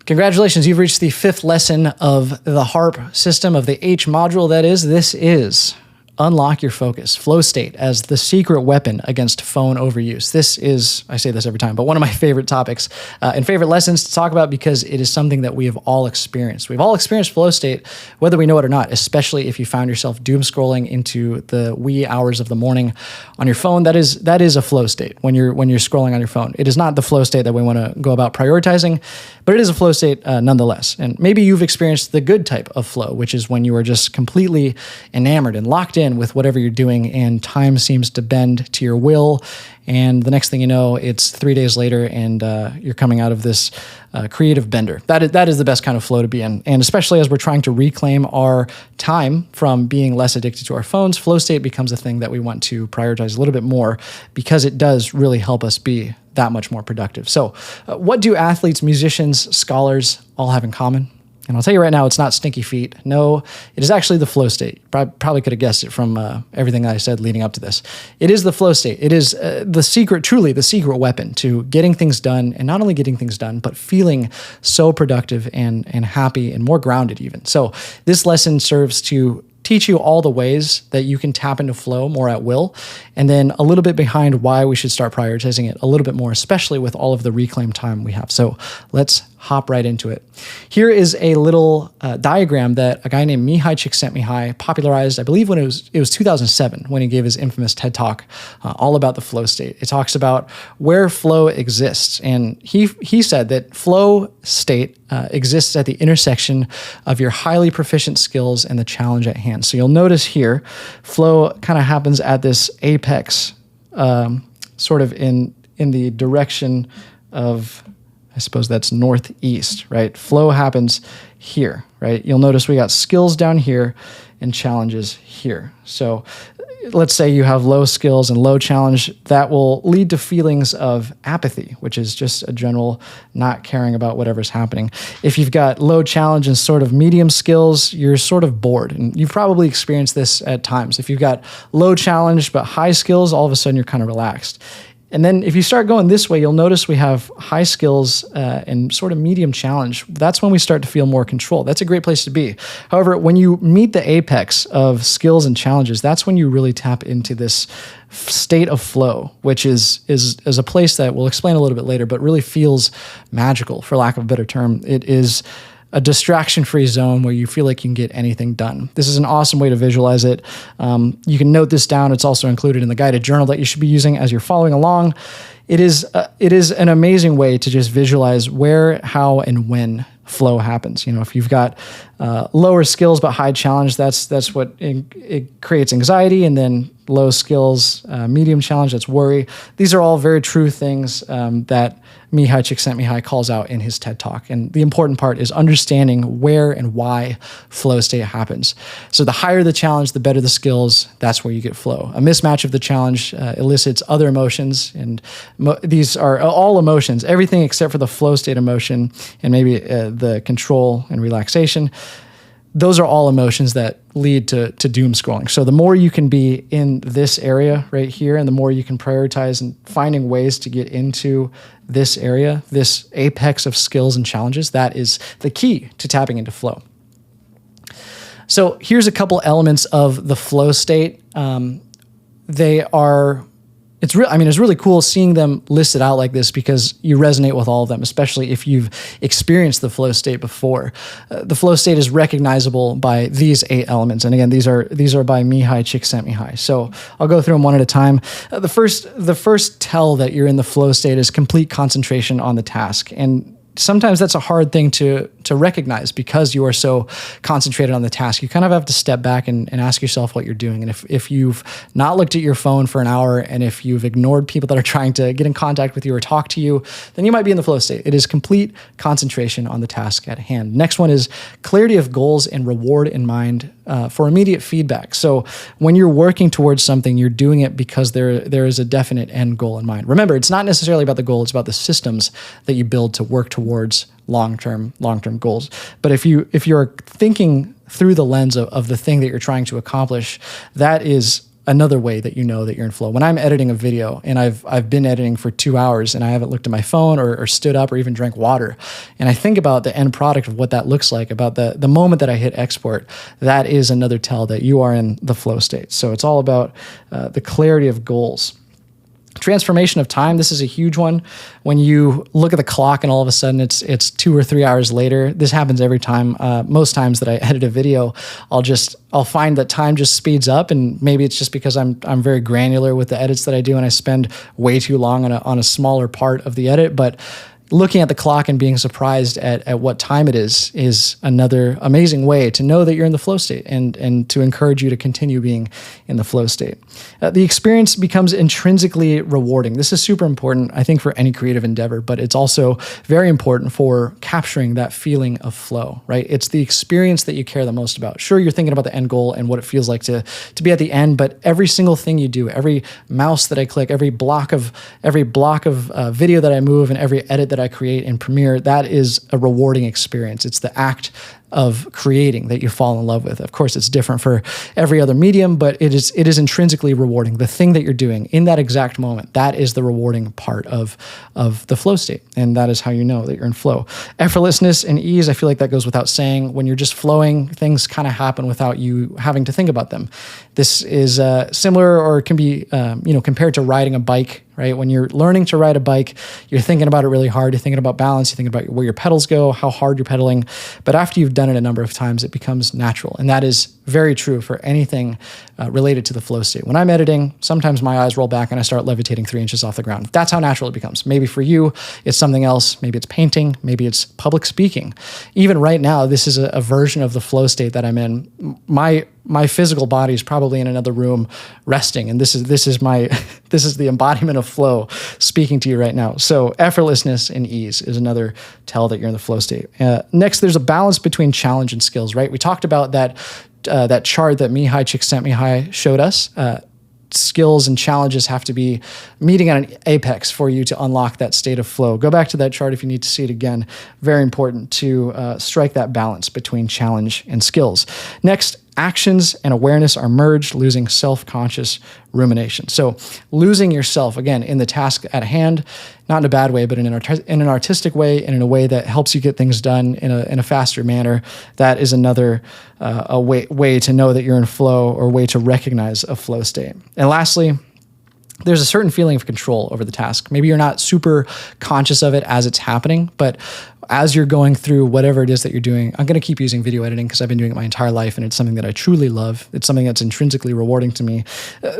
Congratulations, you've reached the 5th lesson of the HARP system, of the H module that is. This is unlock your focus, flow state as the secret weapon against phone overuse. This is, I say this every time, but one of my favorite topics and favorite lessons to talk about because it is something that we have all experienced. We've all experienced flow state, whether we know it or not, especially if you found yourself doom scrolling into the wee hours of the morning on your phone. That is a flow state when you're scrolling on your phone. It is not the flow state that we want to go about prioritizing, but it is a flow state nonetheless. And maybe you've experienced the good type of flow, which is when you are just completely enamored and locked in with whatever you're doing and time seems to bend to your will. And the next thing you know, it's 3 days later and you're coming out of this creative bender. That is the best kind of flow to be in. And especially as we're trying to reclaim our time from being less addicted to our phones, flow state becomes a thing that we want to prioritize a little bit more because it does really help us be that much more productive. So what do athletes, musicians, scholars all have in common? And I'll tell you right now, it's not stinky feet. No, it is actually the flow state. Probably could have guessed it from everything I said leading up to this. It is the flow state. It is truly the secret weapon to getting things done, and not only getting things done, but feeling so productive and happy and more grounded even. So this lesson serves to teach you all the ways that you can tap into flow more at will, and then a little bit behind why we should start prioritizing it a little bit more, especially with all of the reclaimed time we have. So let's hop right into it. Here is a little diagram that a guy named Mihai Csikszentmihalyi popularized, I believe when it was 2007, when he gave his infamous TED Talk all about the flow state. It talks about where flow exists. And he said that flow state exists at the intersection of your highly proficient skills and the challenge at hand. So you'll notice here, flow kind of happens at this apex, sort of in the direction of, I suppose that's northeast, right? Flow happens here, right? You'll notice we got skills down here and challenges here. So let's say you have low skills and low challenge, that will lead to feelings of apathy, which is just a general not caring about whatever's happening. If you've got low challenge and sort of medium skills, you're sort of bored. And you've probably experienced this at times. If you've got low challenge but high skills, all of a sudden you're kind of relaxed. And then if you start going this way, you'll notice we have high skills and sort of medium challenge. That's when we start to feel more control. That's a great place to be. However, when you meet the apex of skills and challenges, that's when you really tap into this state of flow, which is a place that we'll explain a little bit later, but really feels magical, for lack of a better term. It is a distraction-free zone where you feel like you can get anything done. This is an awesome way to visualize it. You can note this down. It's also included in the guided journal that you should be using as you're following along. It is an amazing way to just visualize where, how, and when flow happens. You know, if you've got lower skills but high challenge, that's what it creates anxiety, and then low skills, medium challenge, that's worry. These are all very true things that Mihai Csikszentmihalyi calls out in his TED Talk. And the important part is understanding where and why flow state happens. So the higher the challenge, the better the skills, that's where you get flow. A mismatch of the challenge elicits other emotions, and these are all emotions, everything except for the flow state emotion and maybe the control and relaxation. Those are all emotions that lead to doom scrolling. So the more you can be in this area right here, and the more you can prioritize and finding ways to get into this area, this apex of skills and challenges, that is the key to tapping into flow. So here's a couple elements of the flow state. It's really cool seeing them listed out like this because you resonate with all of them, especially if you've experienced the flow state before. The flow state is recognizable by these 8 elements. And again, these are by Mihai Csikszentmihalyi. So I'll go through them one at a time. The first tell that you're in the flow state is complete concentration on the task. And sometimes that's a hard thing to recognize because you are so concentrated on the task. You kind of have to step back and ask yourself what you're doing. And if you've not looked at your phone for an hour, and if you've ignored people that are trying to get in contact with you or talk to you, then you might be in the flow state. It is complete concentration on the task at hand. Next one is clarity of goals and reward in mind for immediate feedback. So when you're working towards something, you're doing it because there is a definite end goal in mind. Remember, it's not necessarily about the goal, it's about the systems that you build to work towards long-term goals. But if you're thinking through the lens of the thing that you're trying to accomplish, that is another way that you know that you're in flow. When I'm editing a video and I've been editing for 2 hours and I haven't looked at my phone or stood up or even drank water, and I think about the end product of what that looks like, about the moment that I hit export, that is another tell that you are in the flow state. So it's all about the clarity of goals. Transformation of time, this is a huge one. When you look at the clock and all of a sudden it's 2 or 3 hours later, this happens every time. Most times that I edit a video, I'll find that time just speeds up, and maybe it's just because I'm very granular with the edits that I do and I spend way too long on a smaller part of the edit. But looking at the clock and being surprised at what time it is another amazing way to know that you're in the flow state and to encourage you to continue being in the flow state. The experience becomes intrinsically rewarding. This is super important, I think, for any creative endeavor, but it's also very important for capturing that feeling of flow, right? It's the experience that you care the most about. Sure, you're thinking about the end goal and what it feels like to be at the end, but every single thing you do, every mouse that I click, every block of video that I move, and every edit that I create in Premiere, that is a rewarding experience. It's the act of creating that you fall in love with. Of course, it's different for every other medium, but it is intrinsically rewarding. The thing that you're doing in that exact moment, that is the rewarding part of the flow state, and that is how you know that you're in flow. Effortlessness and ease, I feel like that goes without saying. When you're just flowing, things kind of happen without you having to think about them. This is similar, or can be compared to riding a bike. Right? When you're learning to ride a bike, you're thinking about it really hard. You're thinking about balance. You're thinking about where your pedals go, how hard you're pedaling. But after you've done it a number of times, it becomes natural. And that is very true for anything related to the flow state. When I'm editing, sometimes my eyes roll back and I start levitating 3 inches off the ground. That's how natural it becomes. Maybe for you, it's something else. Maybe it's painting. Maybe it's public speaking. Even right now, this is a version of the flow state that I'm in. My physical body is probably in another room resting, and this is the embodiment of flow speaking to you right now. So effortlessness and ease is another tell that you're in the flow state. Next, there's a balance between challenge and skills, right? We talked about that chart that Mihai Csikszentmihalyi showed us. Skills and challenges have to be meeting at an apex for you to unlock that state of flow. Go back to that chart if you need to see it again. Very important to strike that balance between challenge and skills. Next, actions and awareness are merged, losing self-conscious rumination. So losing yourself, again, in the task at hand, not in a bad way, but in an artistic way and in a way that helps you get things done in a faster manner. That is another way to know that you're in flow, or way to recognize a flow state. And lastly, there's a certain feeling of control over the task. Maybe you're not super conscious of it as it's happening, but as you're going through whatever it is that you're doing, I'm going to keep using video editing because I've been doing it my entire life, and it's something that I truly love. It's something that's intrinsically rewarding to me.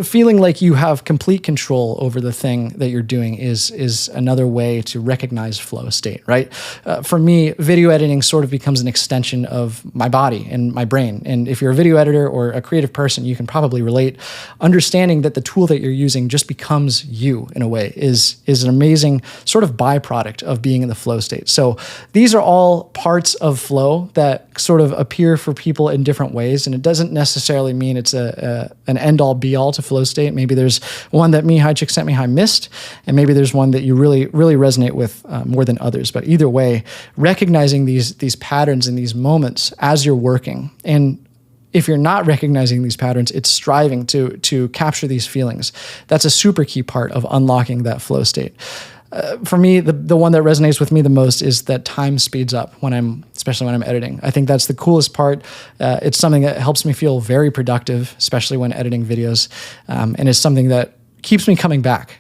Feeling like you have complete control over the thing that you're doing is another way to recognize flow state, right? For me, video editing sort of becomes an extension of my body and my brain. And if you're a video editor or a creative person, you can probably relate. Understanding that the tool that you're using just becomes you in a way is an amazing sort of byproduct of being in the flow state. So these are all parts of flow that sort of appear for people in different ways, and it doesn't necessarily mean it's an end-all be-all to flow state. Maybe there's one that Mihai Csikszentmihalyi missed, and maybe there's one that you really, really resonate with more than others. But either way, recognizing these patterns and these moments as you're working, and if you're not recognizing these patterns, it's striving to capture these feelings. That's a super key part of unlocking that flow state. For me, the one that resonates with me the most is that time speeds up especially when I'm editing. I think that's the coolest part. It's something that helps me feel very productive, especially when editing videos, and it's something that keeps me coming back.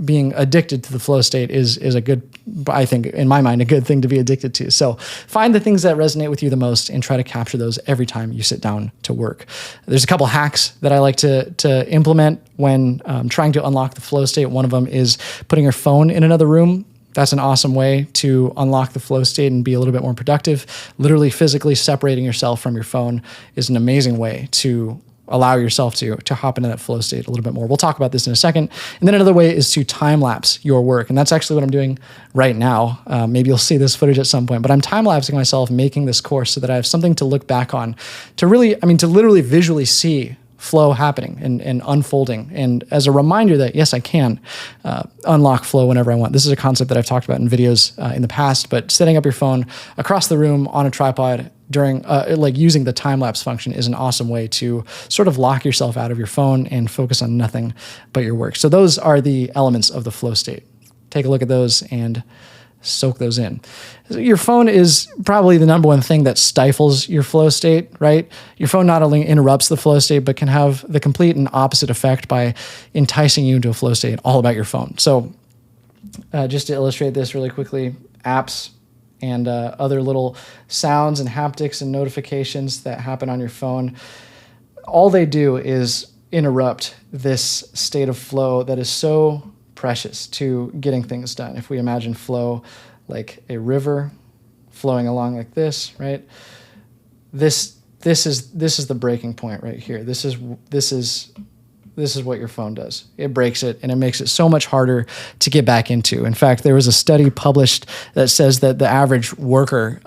Being addicted to the flow state is a good, I think, in my mind, a good thing to be addicted to. So find the things that resonate with you the most and try to capture those every time you sit down to work. There's a couple hacks that I like to implement when trying to unlock the flow state. One of them is putting your phone in another room. That's an awesome way to unlock the flow state and be a little bit more productive. Literally physically separating yourself from your phone is an amazing way to allow yourself to hop into that flow state a little bit more. We'll talk about this in a second. And then another way is to time-lapse your work. And that's actually what I'm doing right now. Maybe you'll see this footage at some point, but I'm time-lapsing myself making this course so that I have something to look back on, to literally visually see flow happening and unfolding. And as a reminder that, yes, I can unlock flow whenever I want. This is a concept that I've talked about in videos in the past, but setting up your phone across the room on a tripod during like using the time-lapse function is an awesome way to sort of lock yourself out of your phone and focus on nothing but your work. So those are the elements of the flow state. Take a look at those and soak those in. Your phone is probably the number one thing that stifles your flow state, right? Your phone not only interrupts the flow state, but can have the complete and opposite effect by enticing you into a flow state all about your phone. So just to illustrate this really quickly, apps and other little sounds and haptics and notifications that happen on your phone, all they do is interrupt this state of flow that is so precious to getting things done. If we imagine flow like a river flowing along like this, right? This is the breaking point right here. This is what your phone does. It breaks it, and it makes it so much harder to get back into. In fact, there was a study published that says that the average worker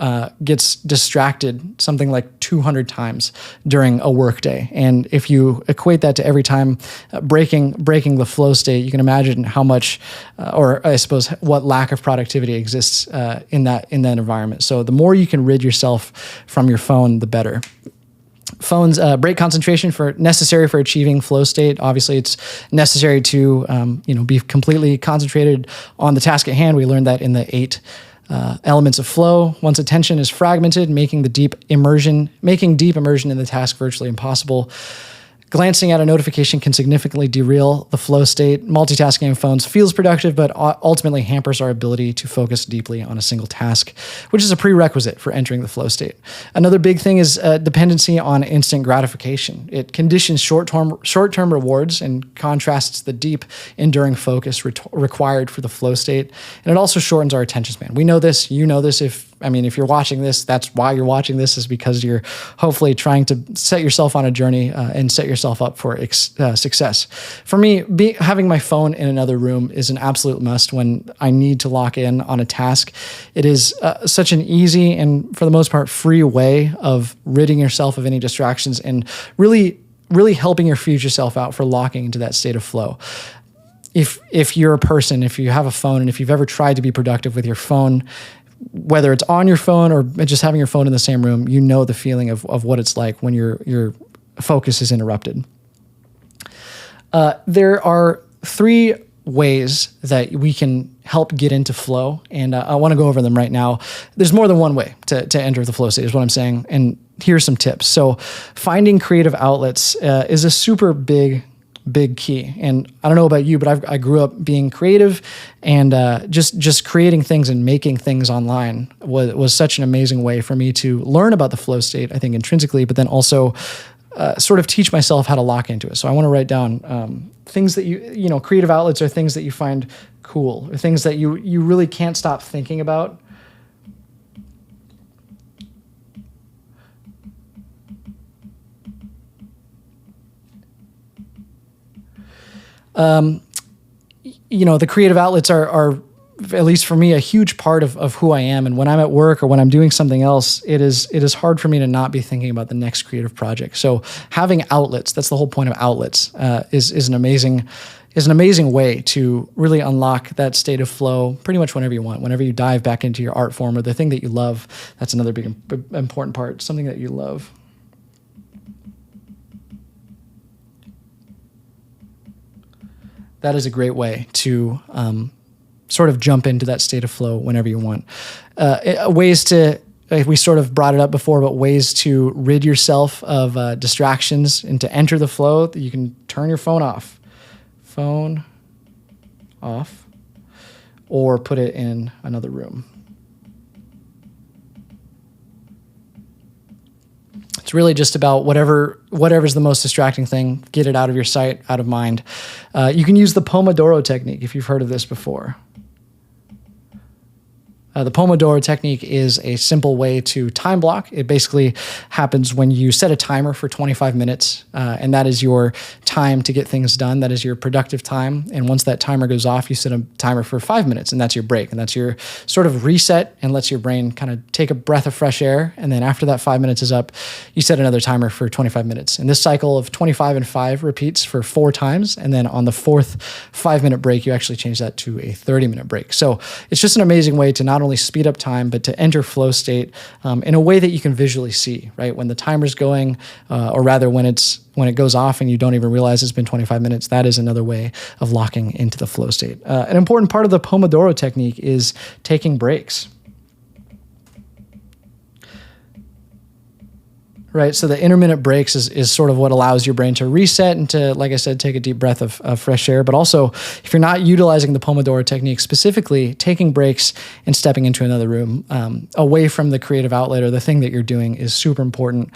gets distracted something like 200 times during a workday. And if you equate that to every time breaking the flow state, you can imagine how much, or I suppose what lack of productivity exists in that environment. So the more you can rid yourself from your phone, the better. Phones break concentration necessary for achieving flow state. Obviously, it's necessary to be completely concentrated on the task at hand. We learned that in the 8 elements of flow. Once attention is fragmented, making deep immersion in the task virtually impossible. Glancing at a notification can significantly derail the flow state. Multitasking on phones feels productive, but ultimately hampers our ability to focus deeply on a single task, which is a prerequisite for entering the flow state. Another big thing is dependency on instant gratification. It conditions short-term rewards and contrasts the deep, enduring focus required for the flow state. And it also shortens our attention span. We know this. You know this. If you're watching this, that's why you're watching this, is because you're hopefully trying to set yourself on a journey and set yourself up for success. For me, having my phone in another room is an absolute must when I need to lock in on a task. It is such an easy and, for the most part, free way of ridding yourself of any distractions and really, really helping your future self out for locking into that state of flow. If you're a person, if you have a phone, and if you've ever tried to be productive with your phone, whether it's on your phone or just having your phone in the same room, you know the feeling of what it's like when your focus is interrupted. There are 3 ways that we can help get into flow, and I want to go over them right now. There's more than one way to enter the flow state, is what I'm saying, and here's some tips. So finding creative outlets is a super big key. And I don't know about you, but I grew up being creative, and just creating things and making things online was such an amazing way for me to learn about the flow state, I think intrinsically, but then also sort of teach myself how to lock into it. So I want to write down things that creative outlets are things that you find cool, or things that you really can't stop thinking about. The creative outlets are, at least for me, a huge part of who I am. And when I'm at work or when I'm doing something else, it is hard for me to not be thinking about the next creative project. So having outlets, that's the whole point of outlets, is an amazing way to really unlock that state of flow pretty much whenever you want. Whenever you dive back into your art form or the thing that you love, that's another big important part, something that you love. That is a great way to sort of jump into that state of flow whenever you want. Ways to, we sort of brought it up before, but ways to rid yourself of distractions and to enter the flow. You can turn your phone off. Phone off. Or put it in another room. It's really just about whatever's the most distracting thing, get it out of your sight, out of mind. You can use the Pomodoro technique if you've heard of this before. The Pomodoro technique is a simple way to time block. It basically happens when you set a timer for 25 minutes, and that is your time to get things done. That is your productive time. And once that timer goes off, you set a timer for 5 minutes, and that's your break. And that's your sort of reset and lets your brain kind of take a breath of fresh air. And then after that 5 minutes is up, you set another timer for 25 minutes. And this cycle of 25 and 5 repeats for 4 times. And then on the 4th 5-minute break, you actually change that to a 30-minute break. So it's just an amazing way to not not only speed up time, but to enter flow state in a way that you can visually see, right? When the timer's going, or rather when it goes off and you don't even realize it's been 25 minutes, that is another way of locking into the flow state. An important part of the Pomodoro technique is taking breaks. Right, so the intermittent breaks is sort of what allows your brain to reset and to, like I said, take a deep breath of fresh air. But also, if you're not utilizing the Pomodoro technique specifically, taking breaks and stepping into another room away from the creative outlet or the thing that you're doing is super important.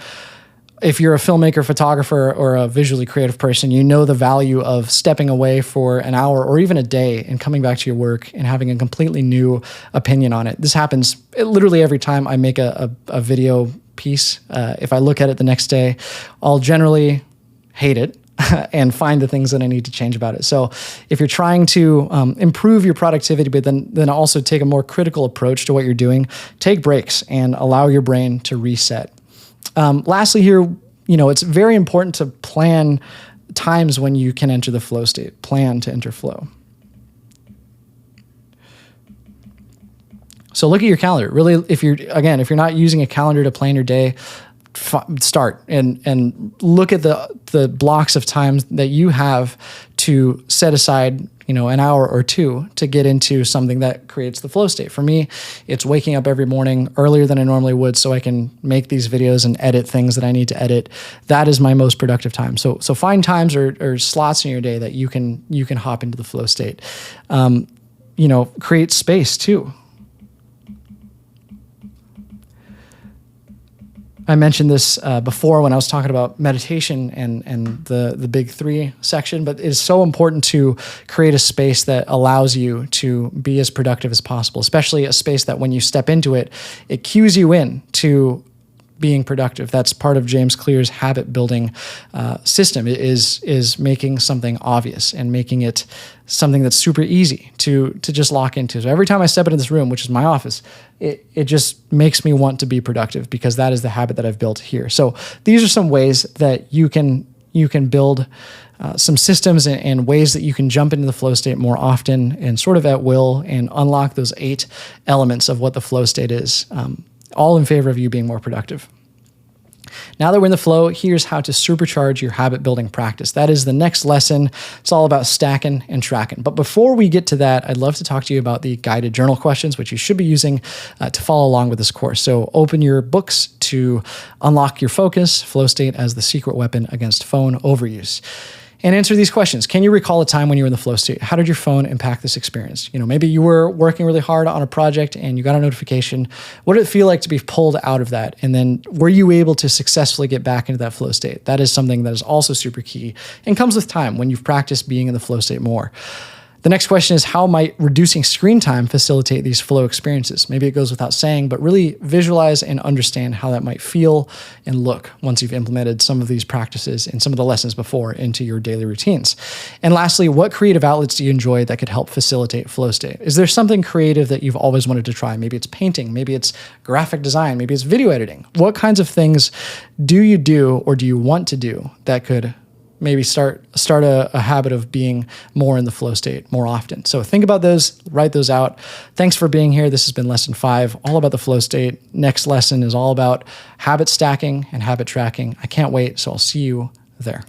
If you're a filmmaker, photographer, or a visually creative person, you know the value of stepping away for an hour or even a day and coming back to your work and having a completely new opinion on it. This happens literally every time I make a video piece. If I look at it the next day, I'll generally hate it and find the things that I need to change about it. So if you're trying to improve your productivity, but then also take a more critical approach to what you're doing, take breaks and allow your brain to reset. Lastly here, it's very important to plan times when you can enter the flow state. Plan to enter flow. So look at your calendar. Really, if you're not using a calendar to plan your day, start and look at the blocks of times that you have to set aside, an hour or two to get into something that creates the flow state. For me, it's waking up every morning earlier than I normally would so I can make these videos and edit things that I need to edit. That is my most productive time. So find times or slots in your day that you can hop into the flow state. Create space too. I mentioned this before when I was talking about meditation and the big three section, but it is so important to create a space that allows you to be as productive as possible, especially a space that when you step into it, it cues you in to being productive. That's part of James Clear's habit building system is making something obvious and making it something that's super easy to just lock into. So every time I step into this room, which is my office, it just makes me want to be productive because that is the habit that I've built here. So these are some ways that you can build some systems and ways that you can jump into the flow state more often and sort of at will and unlock those 8 elements of what the flow state is. All in favor of you being more productive. Now that we're in the flow, here's how to supercharge your habit building practice. That is the next lesson. It's all about stacking and tracking. But before we get to that, I'd love to talk to you about the guided journal questions, which you should be using to follow along with this course. So open your books to unlock your focus, flow state as the secret weapon against phone overuse. And answer these questions. Can you recall a time when you were in the flow state? How did your phone impact this experience? Maybe you were working really hard on a project and you got a notification. What did it feel like to be pulled out of that? And then were you able to successfully get back into that flow state? That is something that is also super key and comes with time when you've practiced being in the flow state more. The next question is, how might reducing screen time facilitate these flow experiences? Maybe it goes without saying, but really visualize and understand how that might feel and look once you've implemented some of these practices and some of the lessons before into your daily routines. And lastly, what creative outlets do you enjoy that could help facilitate flow state? Is there something creative that you've always wanted to try? Maybe it's painting, maybe it's graphic design, maybe it's video editing. What kinds of things do you do or do you want to do that could maybe start a habit of being more in the flow state more often? So think about those, write those out. Thanks for being here. This has been lesson 5, all about the flow state. Next lesson is all about habit stacking and habit tracking. I can't wait, so I'll see you there.